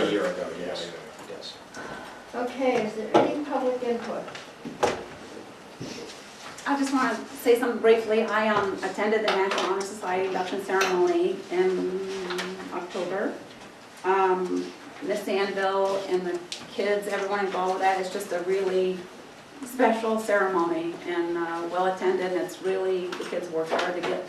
a year ago, yes. Yes. Okay, is there any public input? I just want to say something briefly. I attended the National Honor Society induction ceremony in October. Miss Sandville and the kids, everyone involved with that, it's just a really special ceremony and well attended. And it's really, the kids worked hard to get,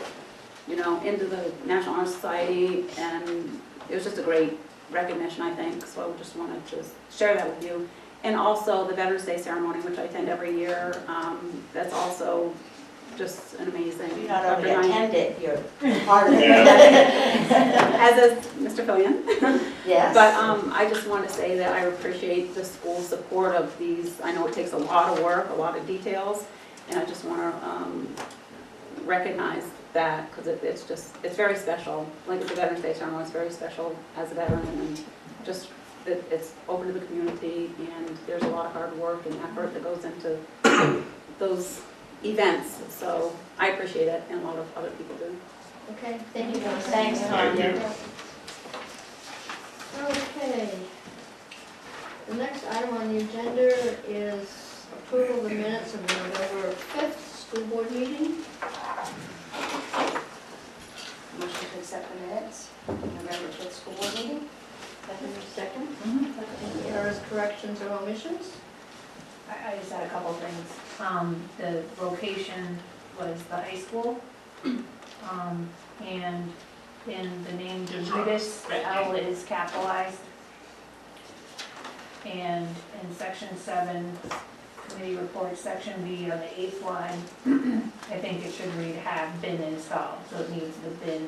you know, into the National Honor Society, and it was just a great recognition, I think. So I just wanted to share that with you. And also the Veterans Day ceremony, which I attend every year, that's also just an amazing. You not only attend it, you're part of it. As is Mr. Fillion. Yes. But I just want to say that I appreciate the school's support of these. I know it takes a lot of work, a lot of details, and I just want to recognize that, because it's very special. Like the Veterans Day ceremony, it's very special as a veteran, and just it's open to the community, and there's a lot of hard work and effort that goes into those events. So I appreciate it, and a lot of other people do. Okay, thank you. Thanks, Tanya. Okay. The next item on the agenda is approval of the minutes of the November 5th school board meeting. Motion to accept the minutes, November 5th school board meeting. Second. Any errors, corrections, or omissions? I just had a couple things. The location was the high school. And in the name Devitas, the L is capitalized. And in section 7, committee report, section B on the 8th line, I think it should read have been installed. So it needs the been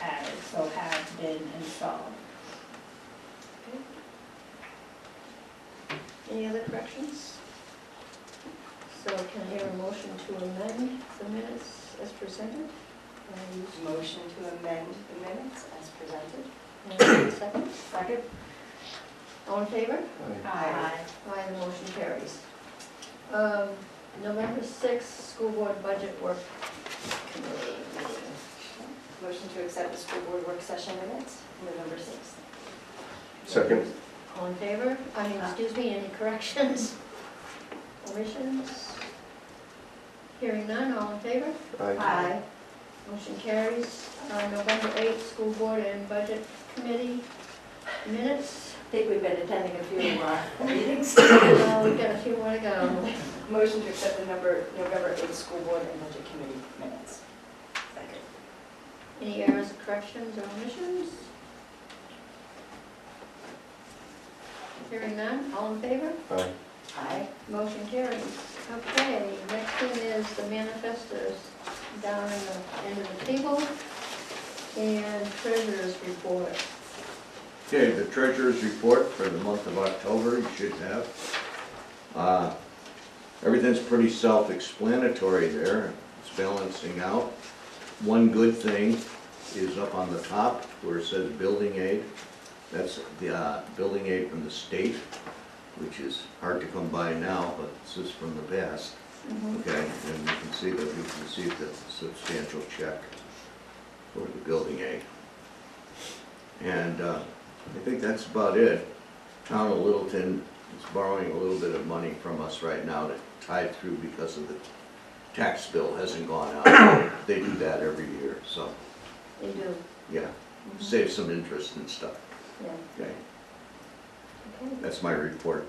added, so have been installed. Any other corrections? So can I hear a motion to amend the minutes as presented? Motion to amend the minutes as presented. And second? Second. All in favor? Aye. Aye, the motion carries. November 6th, school board budget work committee meeting. Motion to accept the school board work session minutes, November 6th. Second. All in favor? Excuse me, any corrections? Omissions? Hearing none, all in favor? Aye. Motion carries. November 8th, school board and budget committee minutes. I think we've been attending a few meetings. We've got a few more to go. Motion to accept the November 8th school board and budget committee minutes. Second. Any errors, corrections, or omissions? Hearing none, all in favor? Aye. Aye. Motion carries. Okay, next thing is the manifestos down in the end of the table, and treasurer's report. Okay, the treasurer's report for the month of October, you should have. Everything's pretty self-explanatory there. It's balancing out. One good thing is up on the top where it says building aid. That's the building aid from the state, which is hard to come by now, but this is from the past. Okay, and you can see that we've received a substantial check for the building aid. And I think that's about it. Town of Littleton is borrowing a little bit of money from us right now to tide through because of the tax bill hasn't gone out. They do that every year, so They do. yeah, save some interest and stuff. Yeah. Okay, Okay, that's my report.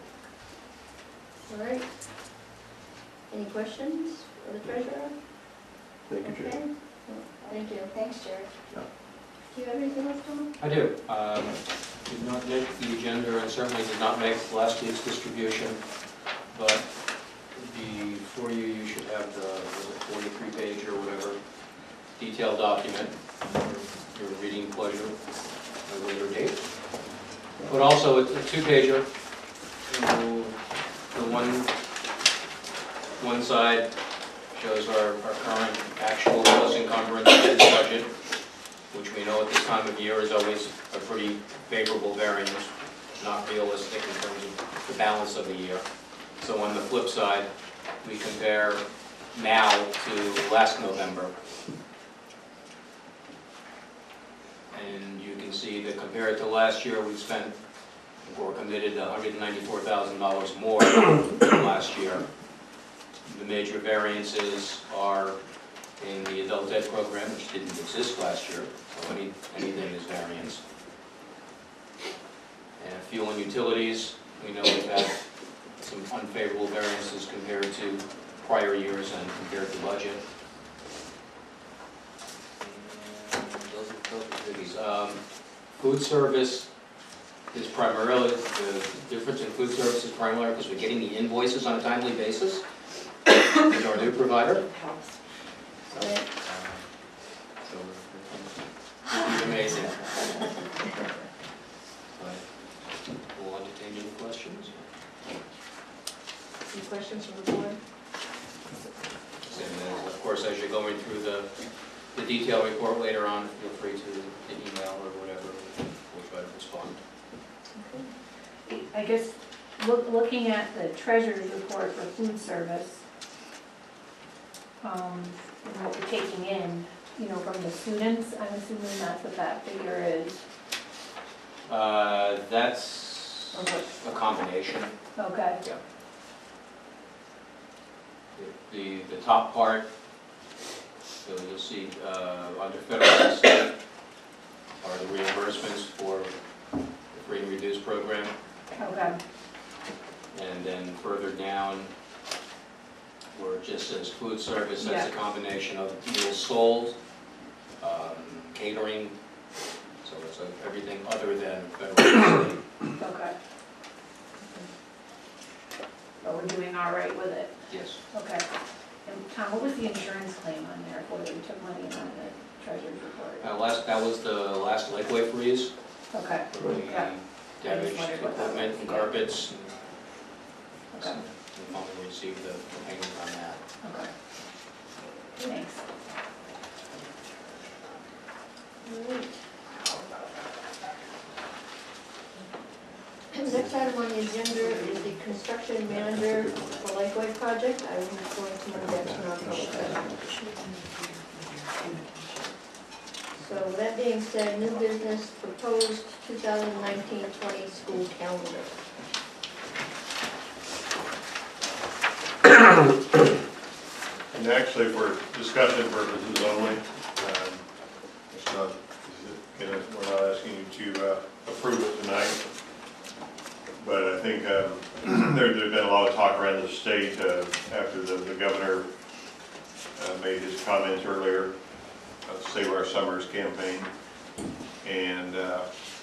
all right. Any questions for the treasurer? Thank you, Jay. Okay. Thank you. Thanks, Jerry. Do you have anything else, Tom? I do. Did not make the agenda and certainly did not make last week's distribution, but before you should have the, was it 43-page or whatever, detailed document for your reading pleasure at a later date. But also it's a 2-pager. The one side shows our current actual plus encumbrance budget, which we know at this time of year is always a pretty favorable variance, not realistic in terms of the balance of the year. So on the flip side, we compare now to last November. And you can see that compared to last year, we've spent We're committed $194,000 more than last year. The major variances are in the adult ed program, which didn't exist last year, so anything is variance. And fuel and utilities, we know we've had some unfavorable variances compared to prior years and compared to budget. And those are biggies. Food service is primarily, the difference in food service is primarily because we're getting the invoices on a timely basis with our new provider. It helps. Right. So it's amazing. But we'll entertain any questions. Any questions from the board? And of course, as you're going through the detailed report later on, feel free to email or whatever. We'll try to respond. I guess, looking at the treasurer's report for food service, and what we're taking in, you know, from the students, I'm assuming that's what that figure is. That's a combination. Okay. Yeah. The top part, so you'll see under federal and state are the reimbursements for the free and reduced program. Okay. And then further down, where it just says food service, that's a combination of meals sold, catering, so it's everything other than federal and state. Okay. But we're doing all right with it? Yes. Okay. And Tom, what was the insurance claim on there for that we took money on the treasurer's report? That was the last Lakeway freeze. Okay. For the Yeah. damaged wondered what that equipment was, and yeah. carpets. Okay. We finally received the payment on that. Okay. Thanks. Alright. Next item on the agenda is the construction manager for Lakeway project. I will be going to my desk in our public session. So with that being said, new business proposed 2019-20 school calendar. And actually, for discussion purposes only, it's not, we're not asking you to approve it tonight. But I think there's been a lot of talk around the state after the governor made his comments earlier, Save Our Summers campaign. And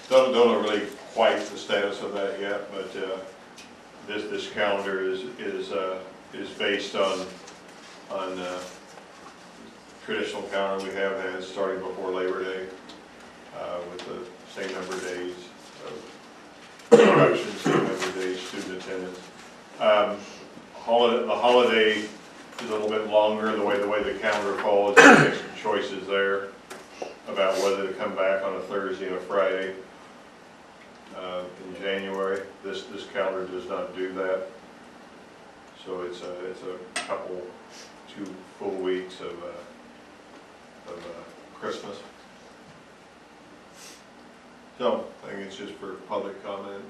don't know really quite the status of that yet, but this calendar is based on traditional calendar we have had starting before Labor Day, with the same number of days of instruction, same number of days student attendance. The holiday is a little bit longer, the way the calendar falls. You make some choices there about whether to come back on a Thursday and a Friday in January. This calendar does not do that. So it's a couple, 2 full weeks of Christmas. So I think it's just for public comment,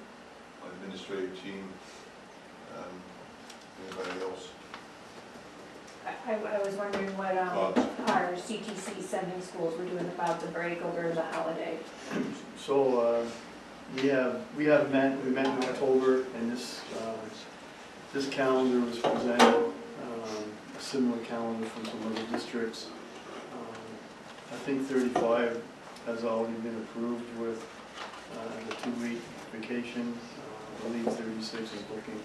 my administrative team, anybody else. I was wondering what our CTC sending schools were doing about the break over the holiday. So we met in October, and this calendar was presented, a similar calendar from some other districts. I think 35 has already been approved with the 2-week vacation. I believe 36 is looking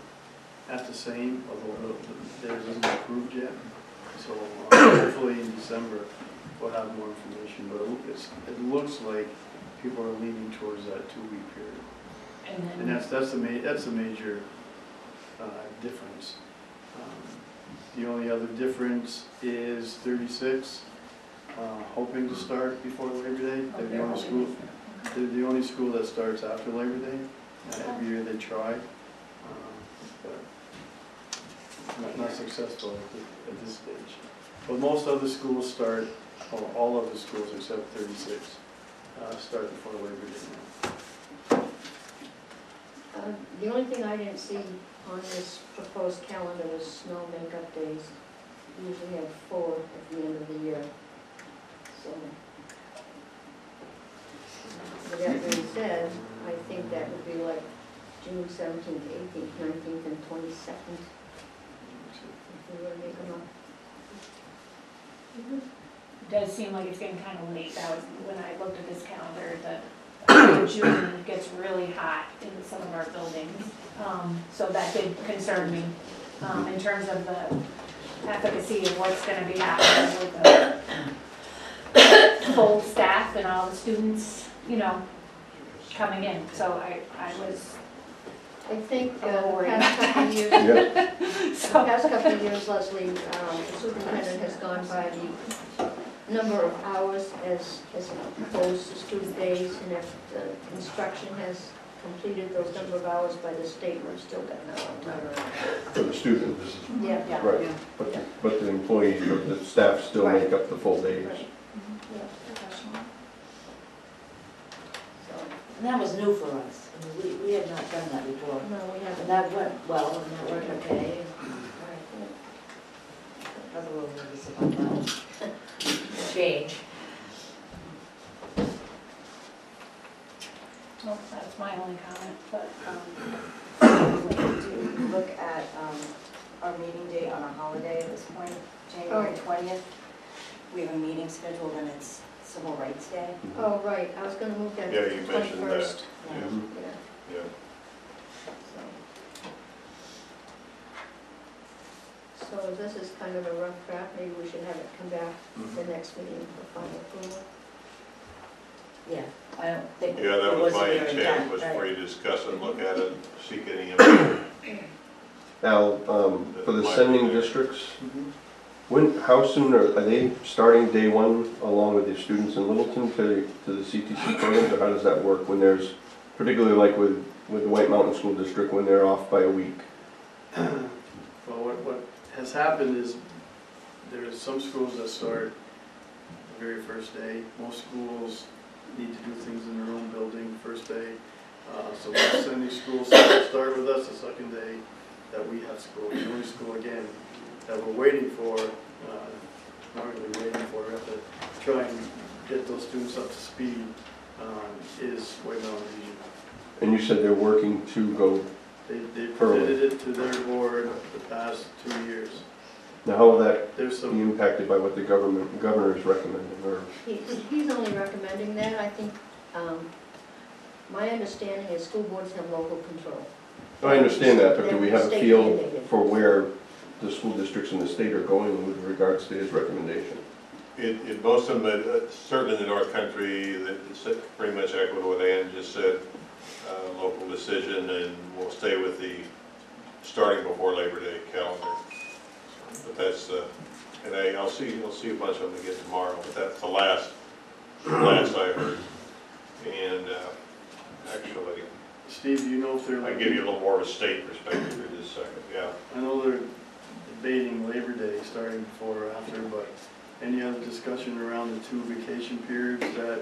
at the same, although theirs isn't approved yet. So hopefully in December we'll have more information, but it looks like people are leaning towards that 2-week period. And that's the major difference. The only other difference is 36, hoping to start before Labor Day. They're the only school. They're the only school that starts after Labor Day. Every year they try, but not successful at this stage. But most other schools start, or all of the schools except 36, start before Labor Day now. The only thing I didn't see on this proposed calendar was snow makeup days. We usually have 4 at the end of the year. So, with that being said, I think that would be like June 17th, 18th, 19th, and 22nd, if we were to make them up. It does seem like it's getting kind of late. That was, when I looked at this calendar, the June gets really hot in some of our buildings. So that did concern me, in terms of the efficacy of what's gonna be happening with the full staff and all the students, you know, coming in. So I was, I think A little the worried. past couple of years, Yeah, the so, past couple of years, Leslie, the superintendent has gone by the number of hours as opposed to student days, and if the instruction has completed those number of hours by the state, we've still got another time. For the students, Yeah. right, but the employees or the staff still make up the full days. Right. Yeah. So, And that was new for us. I mean, we had not done that before. no, we And haven't. that went well, and that worked okay. Other little nervous about that. Change. well, that's my only comment, but, To look at our meeting date on a holiday at this point, January 20th. We have a meeting scheduled and it's Civil Rights Day. Oh, right, I was gonna move that Yeah, to the you mentioned 21st. Yeah. Yeah, Yeah. so this is kind of a rough draft, maybe we should have it come back Mhm. the next meeting for final approval. Yeah, I don't think. Yeah, that it was my very intent, done, was right. for you to discuss it, look at it, seek any input. Al, for the sending districts, Mhm. when, how soon are they starting day one along with the students in Littleton to the CTC programs, or how does that work when there's, particularly like with the White Mountain School District, when they're off by a week? Well, what has happened is there's some schools that start the very first day. Most schools need to do things in their own building first day. So we're sending schools start with us the second day that we have school. The only school, again, that we're waiting for, not really waiting for, we have to try and get those students up to speed, is White Mountain Region. And you said they're working to go, They presented it to their board the past 2 years. now how will that There's be some, impacted by what the governor is recommending, or? He's only recommending that, I think, my understanding is school boards have local control. I understand that, but do we have a State feel mandated. for where the school districts in the state are going with regards to his recommendation? In most of them, certainly in the North Country, it's pretty much echoed what Ann just said, local decision, and we'll stay with the starting before Labor Day calendar. But that's, and I'll see a bunch of them again tomorrow, but that's the last I heard. And actually, Steve, do you know if they're? I give you a little more of a state perspective here just a second, yeah. I know they're debating Labor Day starting before or after, but any other discussion around the 2 vacation periods that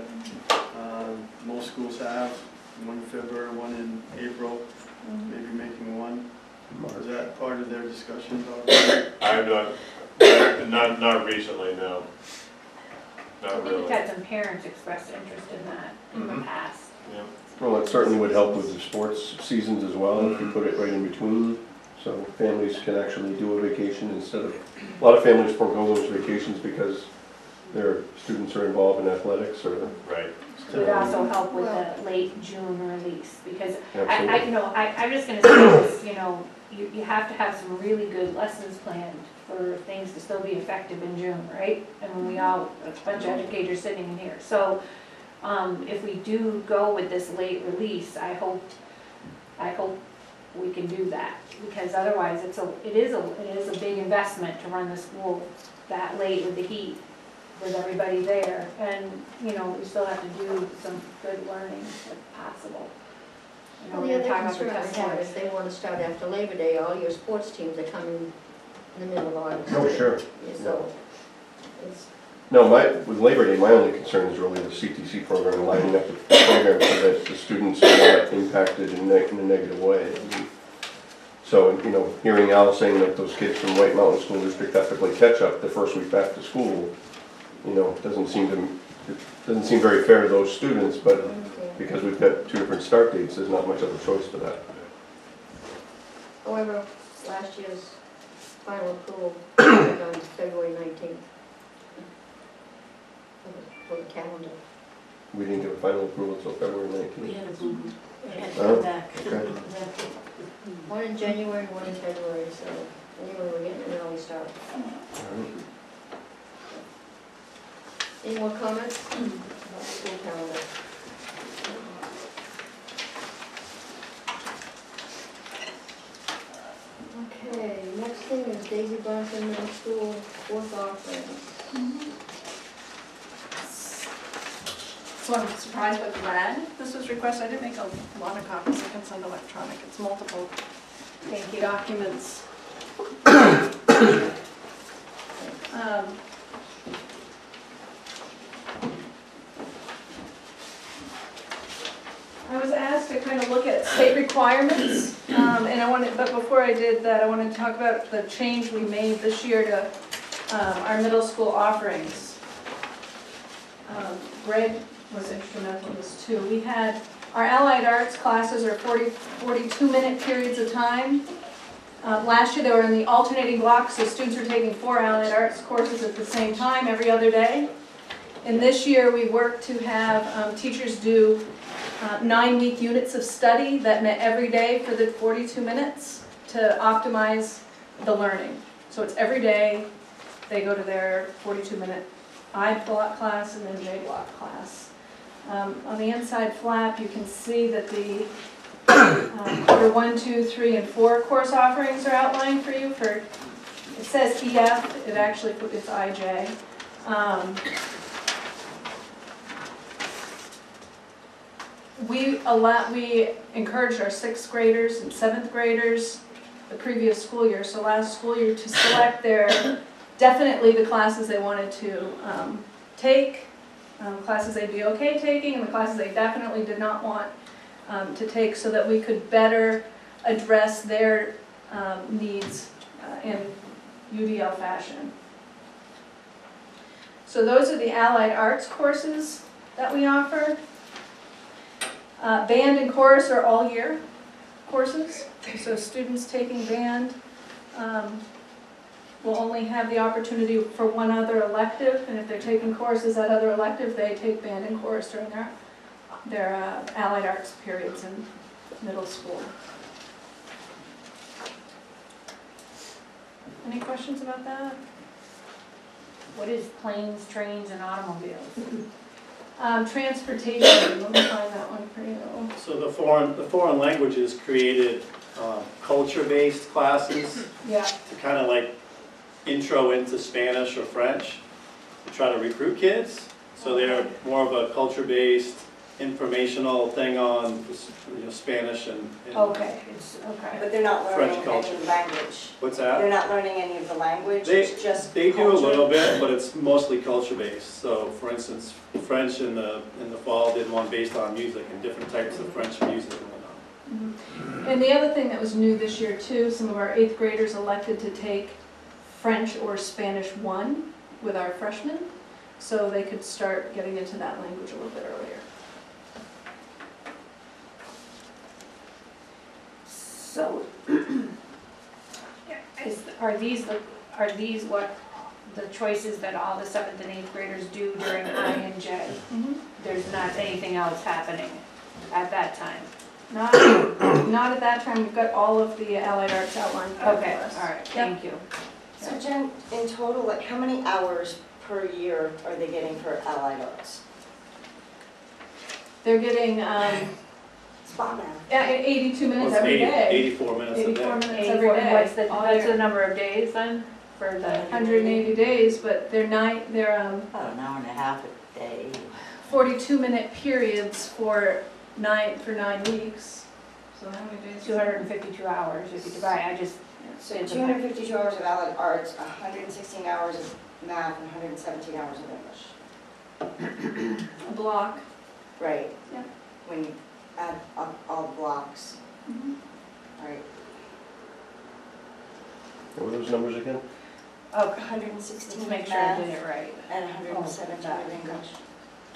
most schools have? One in February, one in April, maybe making one? Is that part of their discussion? I've not recently, no. I Not think really. we've had some parents express interest in that in the Mhm. past. Yeah. Well, it certainly would help with the sports seasons as well, if you put it right in between, so families can actually do a vacation instead of, a lot of families forego those vacations because their students are involved in athletics or. Right. It would also help with the late June release, because Absolutely. you know, I'm just gonna say this, you know, you have to have some really good lessons planned for things to still be effective in June, right? And when we all, a bunch of educators sitting in here, so, if we do go with this late release, I hope we can do that, because otherwise it is a big investment to run the school that late with the heat, with everybody there, and, you know, we still have to do some good learning if possible. You know, Well, we're the gonna other talk about concern the I have test is they want to start after Labor Day, all your sports teams are coming in the middle of August. Oh, sure. Yeah, so, it's, No, with Labor Day, my only concern is really the CTC program, lining up the program so that the students are not impacted in a negative way. So, you know, hearing Al saying that those kids from White Mountain School District have to play catch-up the first week back to school, you know, doesn't seem very fair to those students, but because we've got 2 different start dates, there's not much of a choice to that. However, last year's final approval was on February 19th for the calendar. We didn't get a final approval until February 19th. We had a boo-boo. We had to Oh, go back. okay. One in January, one in February, so anyway, we're getting an early start. All right. Any more comments about the school calendar? Okay, next thing is Daisy Bronson Middle School fourth offerings. So I'm surprised but glad this was requested. I did make a lot of copies. I can send electronic. It's multiple Thank you. documents. I was asked to kind of look at state requirements, and but before I did that, I wanted to talk about the change we made this year to our middle school offerings. Greg was instrumental in this too. We had, our allied arts classes are 42-minute periods of time. Last year they were in the alternating blocks, so students were taking 4 allied arts courses at the same time every other day. And this year we worked to have teachers do 9-week units of study that met every day for the 42 minutes to optimize the learning. So it's every day they go to their 42-minute I block class and then J block class. On the inside flap, you can see that the quarter 1, 2, 3, and 4 course offerings are outlined for you. For it says EF, it actually it's IJ. We encouraged our 6th graders and 7th graders the previous school year, so last school year, to select definitely the classes they wanted to take, classes they'd be okay taking, and the classes they definitely did not want to take, so that we could better address their needs in UDL fashion. So those are the allied arts courses that we offer. Band and chorus are all year courses, so students taking band will only have the opportunity for one other elective, and if they're taking courses at other elective, they take band and chorus during their allied arts periods in middle school. Any questions about that? What is planes, trains, and automobiles? Transportation, let me find that one for you. So the foreign languages created culture-based classes Yeah. to kind of like intro into Spanish or French to try to recruit kids. So they're more of a culture-based informational thing on Spanish and Okay, it's, okay. But they're not French learning any culture. of the language. What's They're that? not learning any of the language, They- it's just They do a culture. little bit, but it's mostly culture-based. So for instance, French in the fall did one based on music and different types of French music and whatnot. And the other thing that was new this year too, some of our 8th graders elected to take French or Spanish 1 with our freshmen, so they could start getting into that language a little bit earlier. So, are these what the choices that all the 7th and 8th graders do during I and J? There's not anything else happening at that time? Not at that time, we've got all of the allied arts outlined for Okay, us. all right, thank you. So Jen, in total, like how many hours per year are they getting for allied arts? They're getting Spot now. 82 minutes Well, it's every day. 84 minutes a 84 day. minutes every day. What's the number of days then for the? 180 days, but they're About an hour and a half a day. 42-minute periods for 9 weeks. So how many days? 252 hours if you divide, So 252 hours of allied arts, 116 hours of math and 117 hours of English. A block. Right. Yeah. When you add up all blocks, right? What were those numbers again? Oh, 116 Let's of make sure I did math it right. and 117 of English.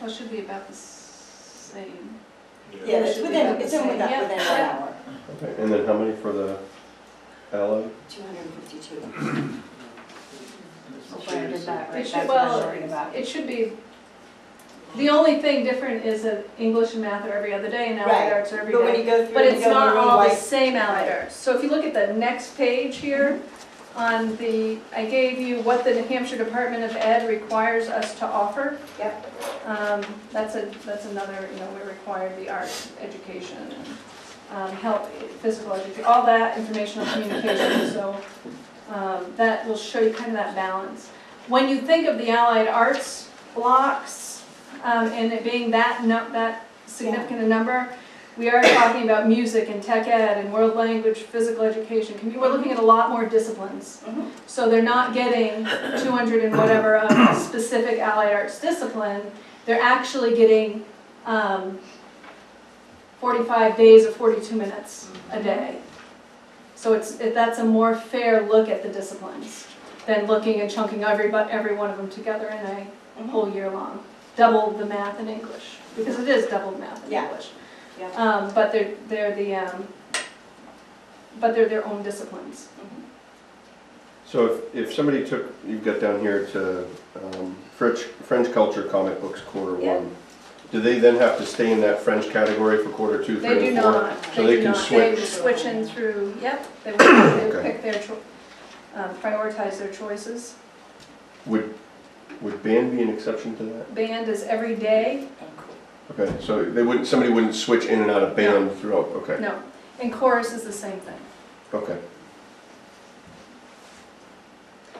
Well, it should be about the same. Yeah, it's should be within, about the it's in same. within Yeah. 1 Yeah. hour. Okay, and then how many for the allied? 252. Hopefully I did that It right, should- that's what I'm well, worried about. It should be, the only thing different is that English and math are every other day and allied Right. arts are every But when day. you go through, But you it's go not through all the like, same allied Right. arts. So if you look at the next page here, on the, I gave you what the New Hampshire Department of Ed requires us to offer. Yep. That's another, we require the arts education and health, physical education, all that informational communication. So that will show you kind of that balance. When you think of the allied arts blocks and it being that significant a number, we are talking about music and tech ed and world language, physical education. We're looking at a lot more disciplines. So they're not getting 200 and whatever of a specific allied arts discipline. They're actually getting 45 days of 42 minutes a day. So that's a more fair look at the disciplines than looking and chunking every one of them together in a whole year long. Double the math and English, because it is double math and Yeah. English. Yeah. But they're their own disciplines. So if somebody took, you've got down here to French culture comic books quarter Yeah. one, do they then have to stay in that French category for quarter two, They three, do and four? not. So they do can not. switch. They switch in through, yep, they would Okay. pick their, prioritize their choices. Would band be an exception to that? Band is every day, Okay, so somebody wouldn't switch in and out of band throughout, okay, no, and chorus is the same thing. okay.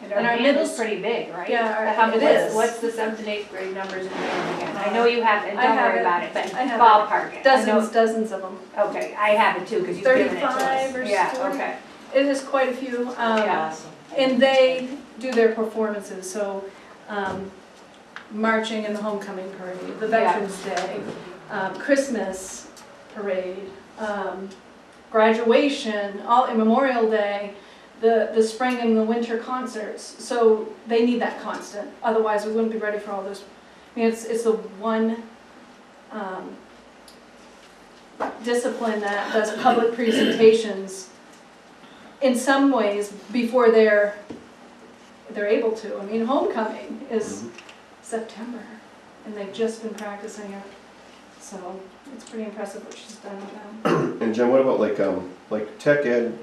And And our our band middle is pretty big, right? Yeah, it is. What's the 7th and 8th grade numbers in band again? I know you have it, I don't have worry it. about it, but I have it. ballpark it. I know- Dozens of them. Okay, I have it too, because you've given it to us. 35 or Yeah, 40. okay. It is quite a few. Yeah. Awesome. And they do their performances, so marching in the homecoming parade, the Veterans Day, Christmas parade, graduation, and Memorial Day, the spring and the winter concerts. So they need that constant, otherwise we wouldn't be ready for all those. I mean, it's the one discipline that does public presentations in some ways before they're able to. I mean, homecoming is September, and they've just been practicing it. So it's pretty impressive what she's done with them. And Jen, what about like tech ed,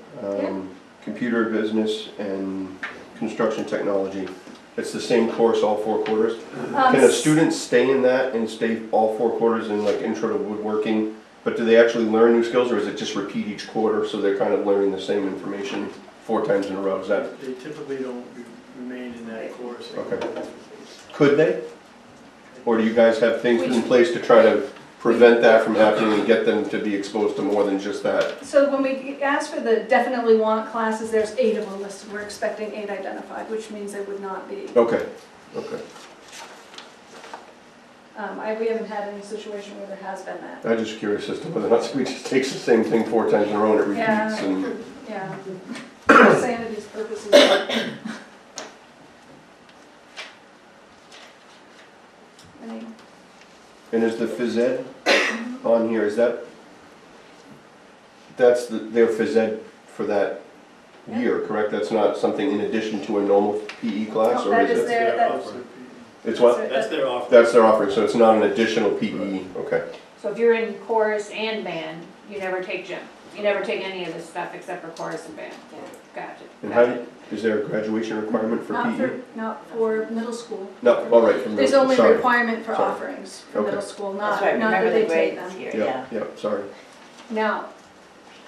computer business, and construction technology? It's the same course all 4 quarters? Can a student stay in that and stay all 4 quarters in like intro to woodworking, but do they actually learn new skills, or is it just repeat each quarter so they're kind of learning the same information 4 times in a row? Is that, They typically don't remain in that course. Okay. Could they? Or do you guys have things in place to try to prevent that from happening and get them to be exposed to more than just that? So when we ask for the definitely want classes, there's 8 of them listed. We're expecting 8 identified, which means they would not be. Okay, okay. We haven't had any situation where there has been that. I'm just curious as to whether or not somebody just takes the same thing 4 times in a row and it repeats and... Yeah. For sanity's purposes. Any- And is the phys ed on here, that's their phys ed for that year, correct? That's not something in addition to a normal PE class, No, or that is is it? their, that's. It's what? That's their offer. That's their offering, so it's not an additional PE, okay. So if you're in chorus and band, you never take gym. You never take any of this stuff except for chorus and band. Gotcha. And how, is there a graduation requirement for PE? Not for middle school. No, all right, from There's the, only a sorry. requirement for Sorry. offerings for Okay. middle school, That's not right, that remember they the take grades them. here, Yep, yep, sorry. Now,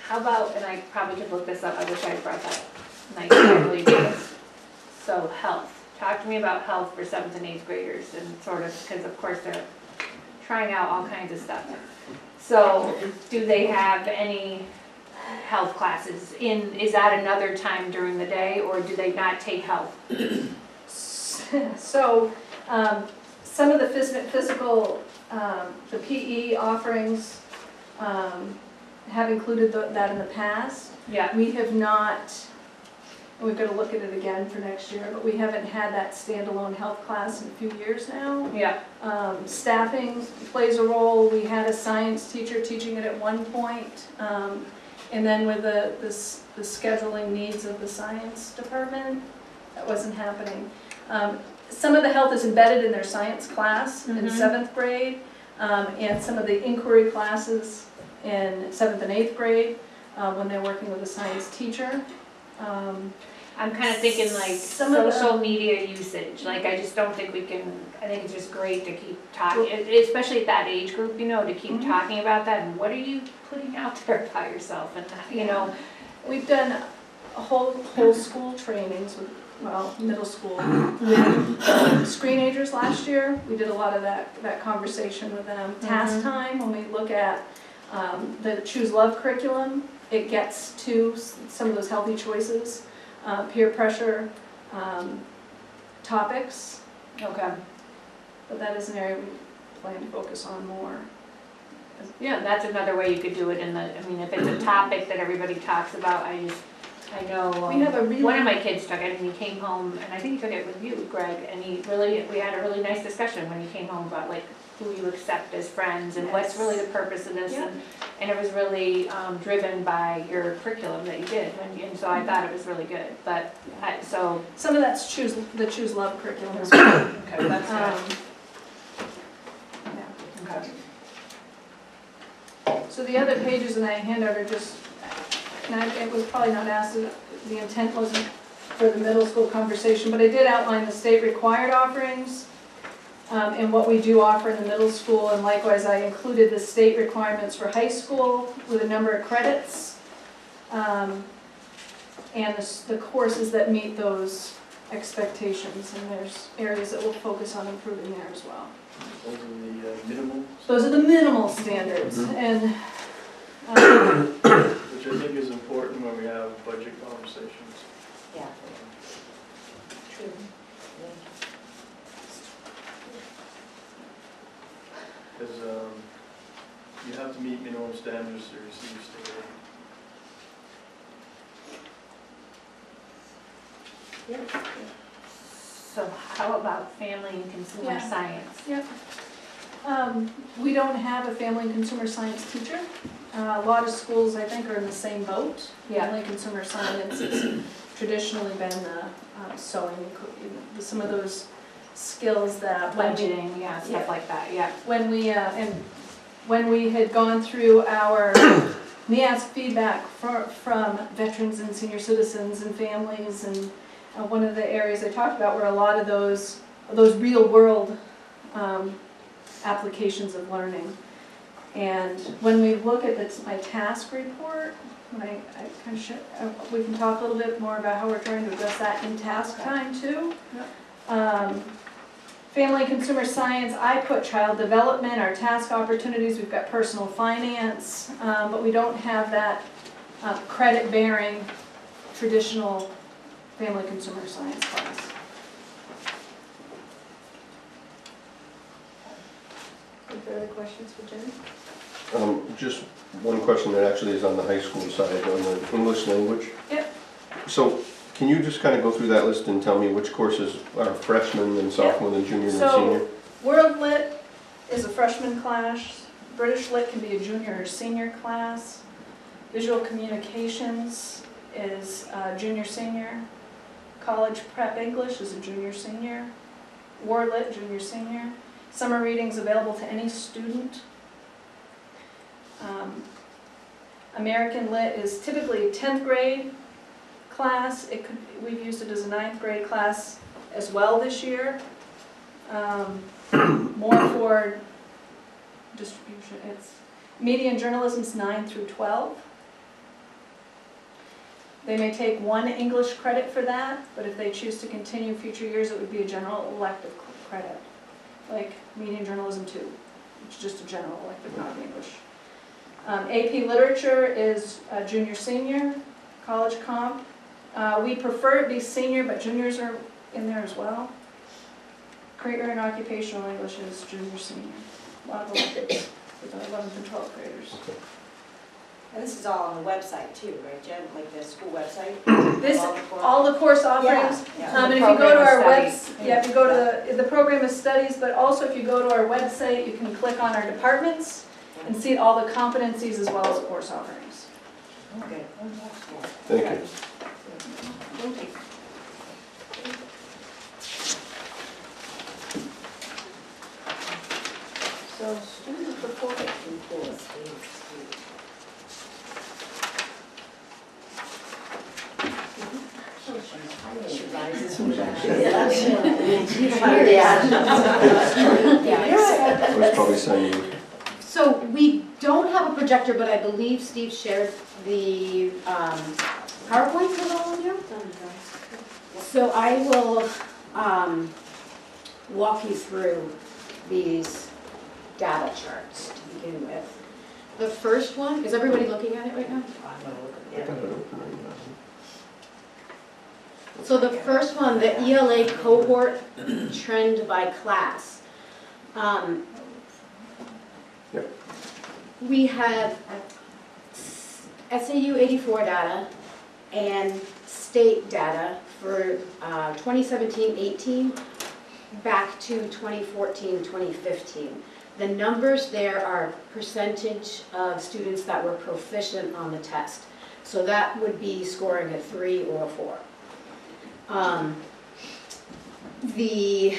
how about, and I probably could look this up, I wish I had brought that nice family list. So health. Talk to me about health for 7th and 8th graders and sort of, because of course they're trying out all kinds of stuff. So do they have any health classes is that another time during the day, or do they not take health? So, some of the physical, the PE offerings have included that in the past. Yeah. We have not, we've got to look at it again for next year, but we haven't had that standalone health class in a few years now. Yeah. Staffing plays a role. We had a science teacher teaching it at one point. And then with the scheduling needs of the science department, that wasn't happening. Some of the health is embedded in their science class in Mhm. 7th grade, and some of the inquiry classes in 7th and 8th grade when they're working with a science teacher. I'm kind of thinking like Some of the- social media usage, like I just don't think we can, I think it's just great to keep talking, especially at that age group, you know, to keep Mhm. talking about that and what are you putting out there by yourself and, you know. We've done whole school trainings with, well, middle school with screenagers last year. We did a lot of that conversation with them. Task time, when we look at the Choose Love curriculum, it gets to some of those healthy choices, peer pressure topics, Okay. but that is an area we plan to focus on more. Yeah, that's another way you could do it in the, I mean, if it's a topic that everybody talks about, I know, We have a really- one of my kids took it and he came home, and I think he took it with you, Greg, and we had a really nice discussion when he came home about like who you accept as friends and what's Yes. really the purpose of this, Yeah. and it was really driven by your curriculum that you did, and so I thought it was really good, but, so, Some of that's the Choose Love curriculum as well. okay, that's Yeah. okay. So the other pages in that handout are just, and it was probably not asked, the intent wasn't for the middle school conversation, but I did outline the state required offerings and what we do offer in the middle school, and likewise I included the state requirements for high school with a number of credits and the courses that meet those expectations, and there's areas that we'll focus on improving there as well. Those are the minimal, Those are the minimal standards, and which I think is important when we have budget conversations. Yeah. True. Because you have to meet minimum standards to receive state aid. So how about family and consumer Yeah. science? Yep. We don't have a family and consumer science teacher. A lot of schools, I think, are in the same boat. Yeah. Family and consumer science has traditionally been sewing, some of those skills that Budgeting, yeah, Yeah. stuff like that, yeah. when we had gone through our NEAS feedback from veterans and senior citizens and families, and one of the areas I talked about were a lot of those real world applications of learning. And when we look at my task report, when we can talk a little bit more about how we're trying to address that in task time too. Family and consumer science, I put child development, our task opportunities, we've got personal finance, but we don't have that credit-bearing traditional family and consumer science class. Any further questions for Jen? Just one question that actually is on the high school side, on the English language. Yep. So, can you just kind of go through that list and tell me which courses are freshmen and sophomore and junior and senior? So, World Lit is a freshman class, British Lit can be a junior or senior class, Visual Communications is junior, senior, College Prep English is a junior, senior, War Lit, junior, senior, summer readings available to any student. American Lit is typically a 10th grade class. We've used it as a 9th grade class as well this year. More for distribution. It's media and journalism is 9 through 12. They may take one English credit for that, but if they choose to continue future years, it would be a general elective credit, like media and journalism 2, which is just a general elective, not English. AP Literature is junior, senior, college comp. We prefer it be senior, but juniors are in there as well. career and occupational English is junior, senior. A lot of Olympics for the 11th and 12th graders. And this is all on the website too, right, Jen? Like the school website? This, All the course- all the course offerings, Yeah. and if you go to our Program of webs, studies. yeah, if you go to the program of studies, but also if you go to our website, you can click on our departments and see all the competencies as well as course offerings. Okay. Thank you. So student performance report. I was probably saying, So we don't have a projector, but I believe Steve shared the PowerPoint with all of you. So I will walk you through these data charts to begin with. The first one, is everybody looking at it right now? I got it open right now. So the first one, the ELA cohort trend by class. Yep. We have SAU 84 data and state data for 2017-18 back to 2014-2015. The numbers there are percentage of students that were proficient on the test. So that would be scoring a 3 or a 4. The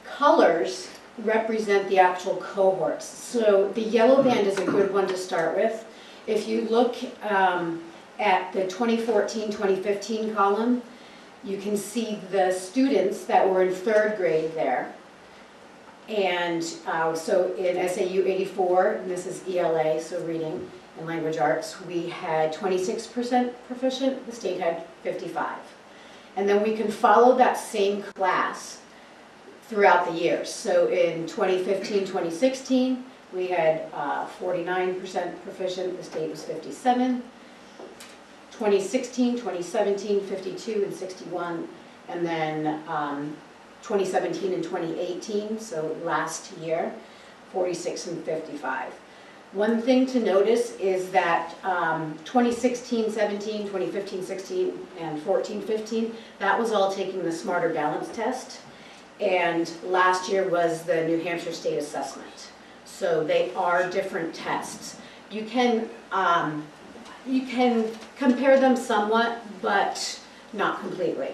colors represent the actual cohorts. So the yellow band is a good one to start with. If you look at the 2014-2015 column, you can see the students that were in 3rd grade there. And so in SAU 84, and this is ELA, so reading and language arts, we had 26% proficient, the state had 55. And then we can follow that same class throughout the years. So in 2015-2016, we had 49% proficient, the state was 57. 2016, 2017, 52 and 61. And then 2017 and 2018, so last year, 46 and 55. One thing to notice is that 2016-17, 2015-16, and 14-15, that was all taking the Smarter Balance test. And last year was the New Hampshire State Assessment. So they are different tests. You can compare them somewhat, but not completely.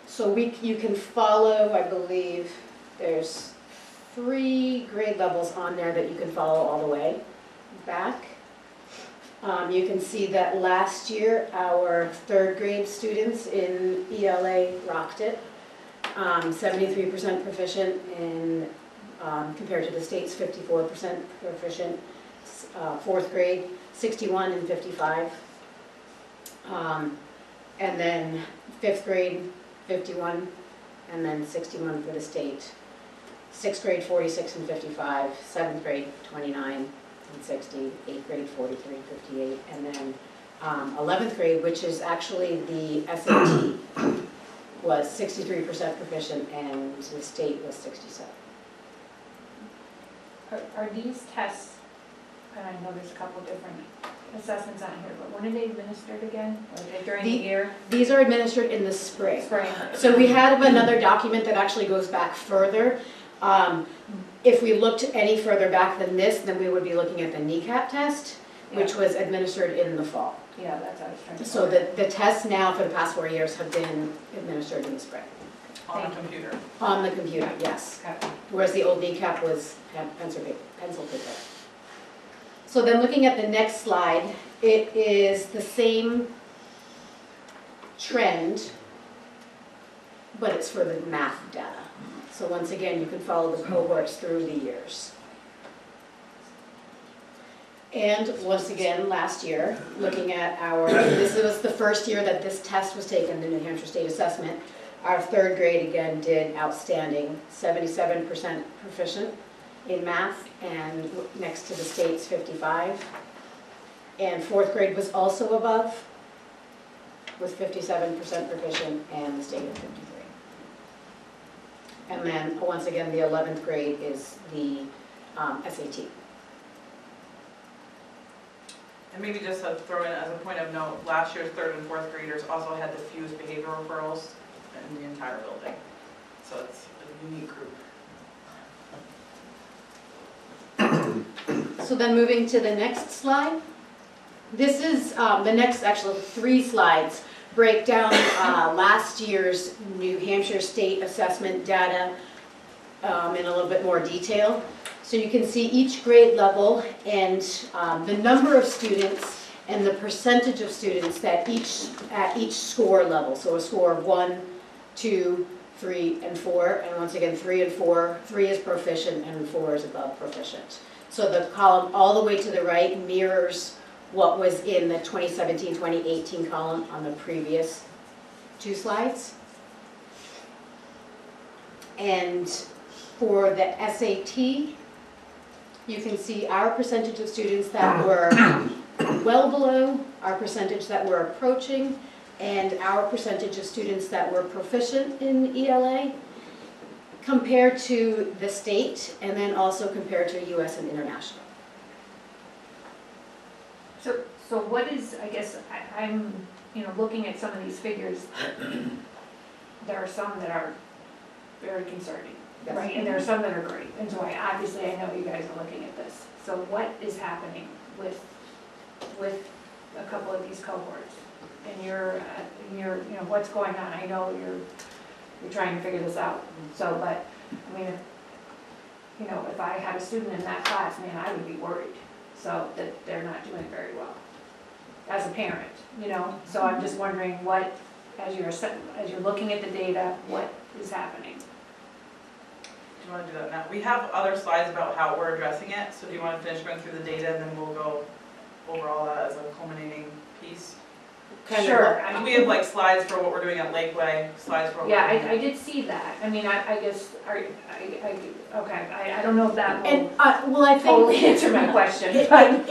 So you can follow, I believe, there's 3 grade levels on there that you can follow all the way back. You can see that last year our 3rd grade students in ELA rocked it. 73% proficient in, compared to the state's 54% proficient. 4th grade, 61 and 55. And then 5th grade, 51, and then 61 for the state. 6th grade, 46 and 55, 7th grade, 29 and 60, 8th grade, 43 and 58, and then 11th grade, which is actually the SAT, was 63% proficient, and the state was 67. Are these tests, and I know there's a couple different assessments on here, but when are they administered again? Or during the year? These are administered in the spring. Spring. So we have another document that actually goes back further. If we looked any further back than this, then we would be looking at the kneecap test, which was administered in the fall. Yeah, that's what I was trying to. So the tests now for the past 4 years have been administered in the spring. On the computer. On the computer, yes. Okay. Whereas the old kneecap was pencil paper. So then looking at the next slide, it is the same trend, but it's for the math data. So once again, you can follow the cohorts through the years. And once again, last year, looking at this was the first year that this test was taken, the New Hampshire State Assessment. Our 3rd grade again did outstanding, 77% proficient in math, and next to the state's 55. And 4th grade was also above, with 57% proficient, and the state at 53. And then, once again, the 11th grade is the SAT. And maybe just to throw in as a point of note, last year's 3rd and 4th graders also had the fewest behavior referrals in the entire building. So it's a unique group. So then moving to the next slide. This is the next, actually 3 slides, break down last year's New Hampshire State Assessment data in a little bit more detail. So you can see each grade level and the number of students and the percentage of students that at each score level. So a score of 1, 2, 3, and 4. And once again, 3 and 4, 3 is proficient and 4 is above proficient. So the column all the way to the right mirrors what was in the 2017-2018 column on the previous 2 slides. And for the SAT, you can see our percentage of students that were well below, our percentage that were approaching, and our percentage of students that were proficient in ELA compared to the state, and then also compared to US and international. So what is, I guess, I'm, looking at some of these figures, there are some that are very concerning, Yes. right? And there are some that are great, and so obviously I know you guys are looking at this. So what is happening with a couple of these cohorts? And what's going on? I know you're trying to figure this out, so, but, I mean, if I had a student in that class, man, I would be worried, so that they're not doing very well, as a parent, So I'm just wondering what, as you're looking at the data, what is happening? Do you want to do that now? We have other slides about how we're addressing it, so do you want to finish going through the data and then we'll go over all that as a culminating piece? Sure. And we have like slides for what we're doing at Lakeway, slides for what we're Yeah, doing. I did see that. I mean, I guess, I don't know if that will And, well, I think totally answer my question, it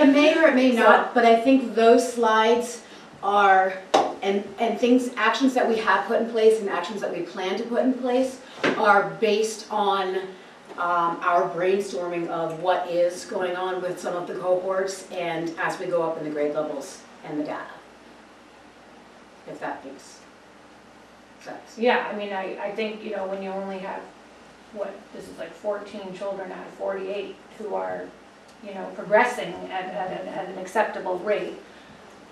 may or it may not, but I think those slides are, and things, actions that we have put in place and actions that we plan to put in place are based on our brainstorming of what is going on with some of the cohorts and as we go up in the grade levels and the data. If that makes sense. Yeah, I mean, I think, when you only have, this is like 14 children out of 48 who are, progressing at an acceptable rate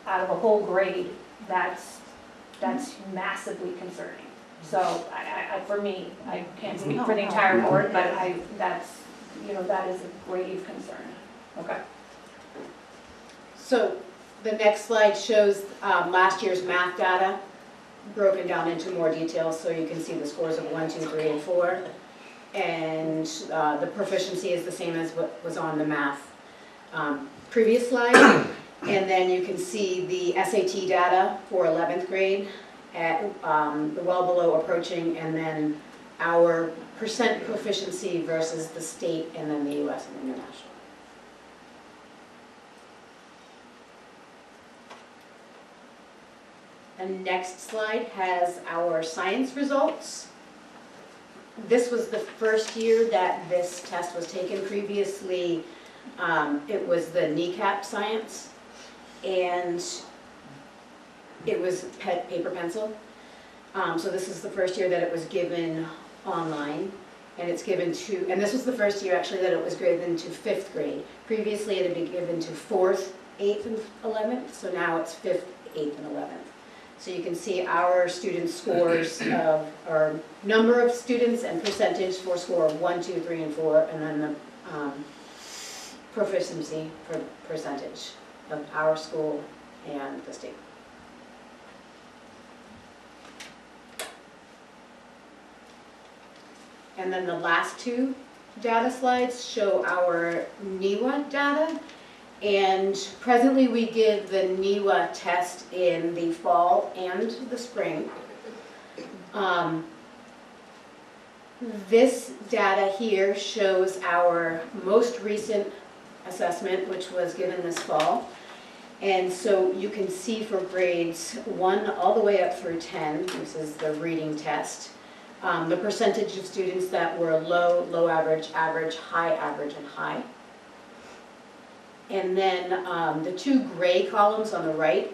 out of a whole grade, that's massively concerning. So for me, I can't speak for the entire board, but that is a grave concern. Okay. So the next slide shows last year's math data broken down into more detail, so you can see the scores of 1, 2, 3, and 4. And the proficiency is the same as what was on the math previous slide. And then you can see the SAT data for 11th grade at the well below approaching, and then our percent proficiency versus the state, and then the US and international. The next slide has our science results. This was the first year that this test was taken. Previously, it was the kneecap science, and it was paper pencil. So this is the first year that it was given online, and it's given to, and this was the first year actually that it was given to 5th grade. Previously, it had been given to 4th, 8th, and 11th, so now it's 5th, 8th, and 11th. So you can see our student scores of, or number of students and percentage for score of 1, 2, 3, and 4, and then the proficiency percentage of our school and the state. And then the last 2 data slides show our NEWA data. And presently we give the NEWA test in the fall and the spring. This data here shows our most recent assessment, which was given this fall. And so you can see for grades 1 all the way up through 10, this is the reading test, the percentage of students that were low, low average, average, and high. And then the two gray columns on the right,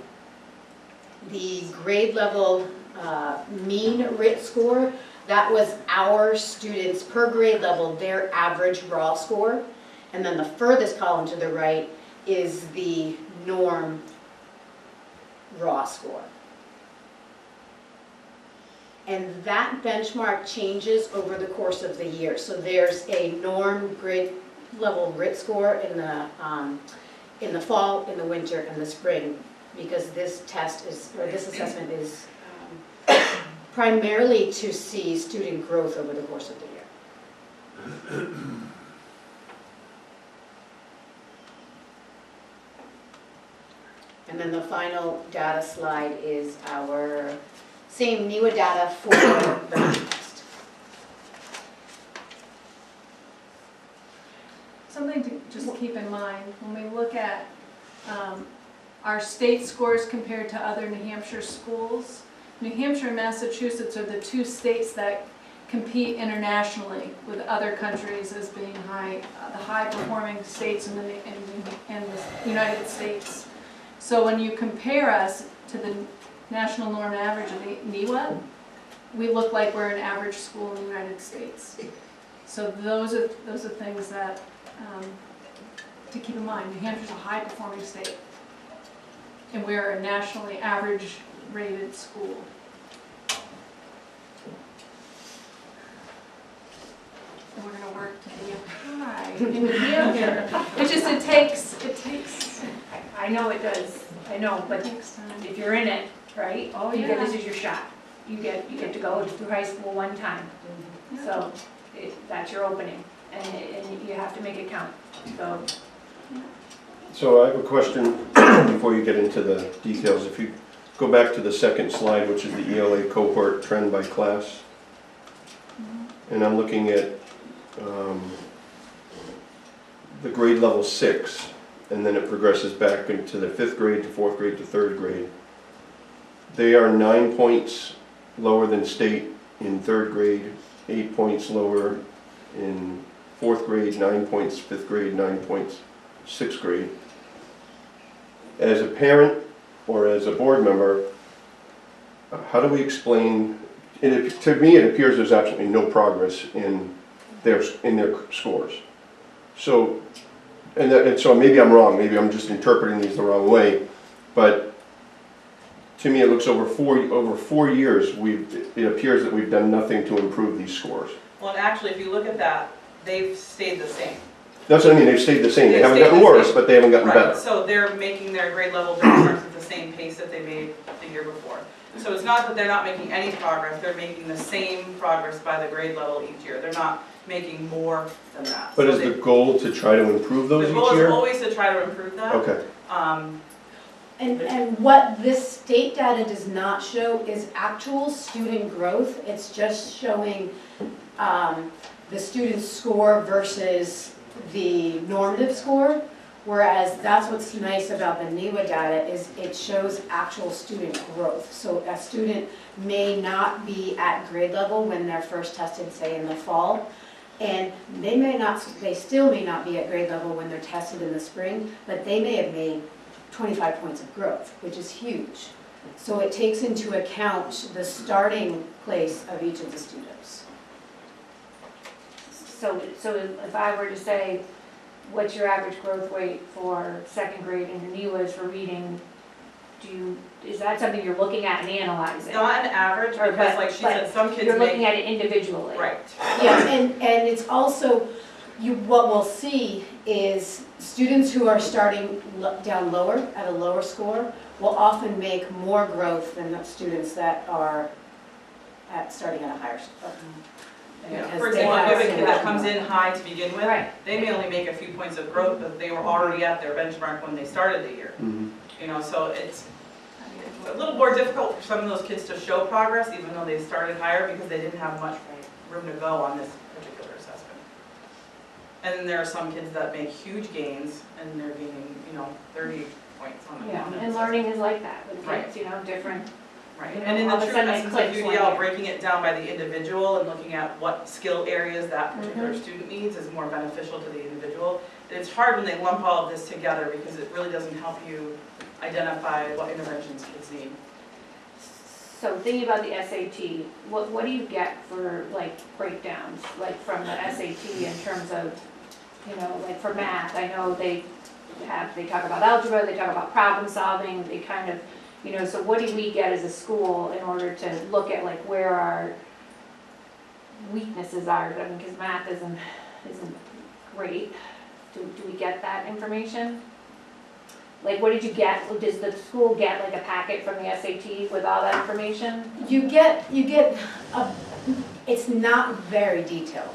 the grade level mean RIT score, that was our students per grade level, their average raw score. And then the furthest column to the right is the norm raw score. And that benchmark changes over the course of the year. So there's a norm grade level RIT score in the fall, in the winter, and the spring, because this test is, or this assessment is primarily to see student growth over the course of the year. And then the final data slide is our same NEWA data for the math test. Something to just keep in mind, when we look at our state scores compared to other New Hampshire schools, New Hampshire and Massachusetts are the two states that compete internationally with other countries as being the high-performing states in the United States. So when you compare us to the national norm average of the NEWA, we look like we're an average school in the United States. So those are things that to keep in mind. New Hampshire's a high-performing state, and we're a nationally average-rated school. And we're going to work to be high in New Hampshire. It takes. I know it does, I know, but if you're in it, right? Oh, you yeah. This is your shot. You get to go through high school one time. So that's your opening, and you have to make it count. So I have a question before you get into the details. If you go back to the second slide, which is the ELA cohort trend by class, and I'm looking at the grade level 6, and then it progresses back into the 5th grade to 4th grade to 3rd grade. They are 9 points lower than state in 3rd grade, 8 points lower in 4th grade, 9 points 5th grade, 9 points 6th grade. As a parent or as a board member, how do we explain, to me it appears there's absolutely no progress in their scores. So, and so maybe I'm wrong, maybe I'm just interpreting these the wrong way, but to me it looks over four years it appears that we've done nothing to improve these scores. Well, and actually, if you look at that, they've stayed the same. That's what I mean, they've stayed the same. They haven't gotten worse, but they haven't gotten better. Right, so they're making their grade level benchmarks at the same pace that they made the year before. So it's not that they're not making any progress, they're making the same progress by the grade level each year. They're not making more than that. But So is the goal to try to improve those the each goal year? is always to try to improve that. Okay. And what this state data does not show is actual student growth. It's just showing the student's score versus the normative score. Whereas that's what's nice about the NEWA data is it shows actual student growth. So a student may not be at grade level when they're first tested, say in the fall, and they still may not be at grade level when they're tested in the spring, but they may have made 25 points of growth, which is huge. So it takes into account the starting place of each of the students. So if I were to say, what's your average growth rate for 2nd grade in the NEWAs for reading, is that something you're looking at and analyzing? Not an average, Or, because but- like she but said, some kids You're looking make, at it individually. right. Yeah, and it's also, what we'll see is students who are starting down lower, at a lower score, will often make more growth than the students that are starting at a higher score. Yeah. Because For they example, if have you have a kid that some- comes in high to begin with, Right. they may only make a few points of growth, but they were already at their benchmark when they started the year. Mhm. You know, so it's a little more difficult for some of those kids to show progress, even though they started higher, because they didn't have much room to go on this particular assessment. And then there are some kids that make huge gains, and they're gaining, 30 points on it. Yeah, and learning is like that with Right. kids, different. Right, You know, and in all the of a true sudden it essence of clicks one UDL, year. breaking it down by the individual and looking at what skill areas that particular Mhm. student needs is more beneficial to the individual. And it's hard when they lump all of this together because it really doesn't help you identify what interventions kids need. So thinking about the SAT, what do you get for like breakdowns, like from the SAT in terms of, you know, like for math? I know they talk about algebra, they talk about problem solving, they kind of, you know, so what do we get as a school in order to look at like where our weaknesses are? I mean, because math isn't great. Do we get that information? Like, what did you get? Does the school get like a packet from the SAT with all that information? You get it's not very detailed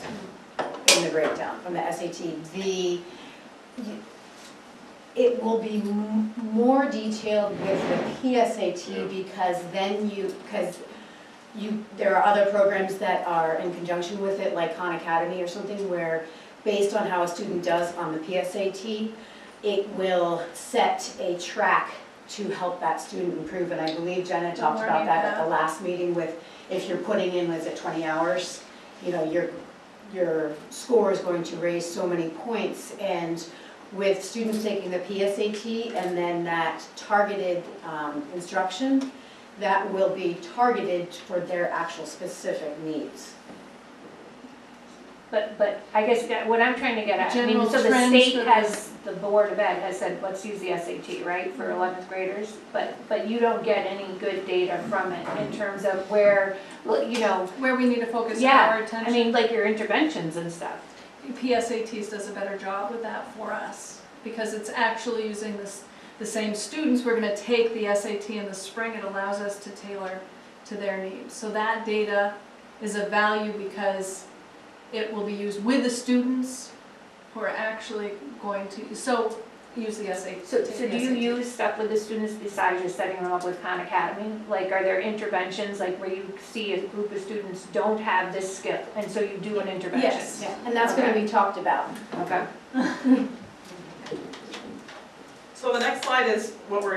in the breakdown from the SAT. It will be more detailed with the PSAT because then there are other programs that are in conjunction with it, like Khan Academy or something, where based on how a student does on the PSAT, it will set a track to help that student improve. And I believe Jenna talked about that at the last meeting with, if you're putting in, was it 20 hours? You know, your score is going to raise so many points. And with students taking the PSAT and then that targeted instruction, that will be targeted for their actual specific needs. But I guess what I'm trying to get at, I mean, General so the trends state for the- has, the Board of Ed has said, let's use the SAT, right, for 11th graders? But you don't get any good data from it in terms of where, you know, Where we need to focus our yeah, attention. I mean, like your interventions and stuff. PSATs does a better job with that for us, because it's actually using the same students. We're gonna take the SAT in the spring, it allows us to tailor to their needs. So that data is of value because it will be used with the students who are actually going to, use the SAT. So do you use stuff with the students besides just setting them up with Khan Academy? Like, are there interventions, like where you see a group of students don't have this skill, and so you do an intervention? Yes. Yeah, and that's going to be talked about. Okay. So the next slide is what we're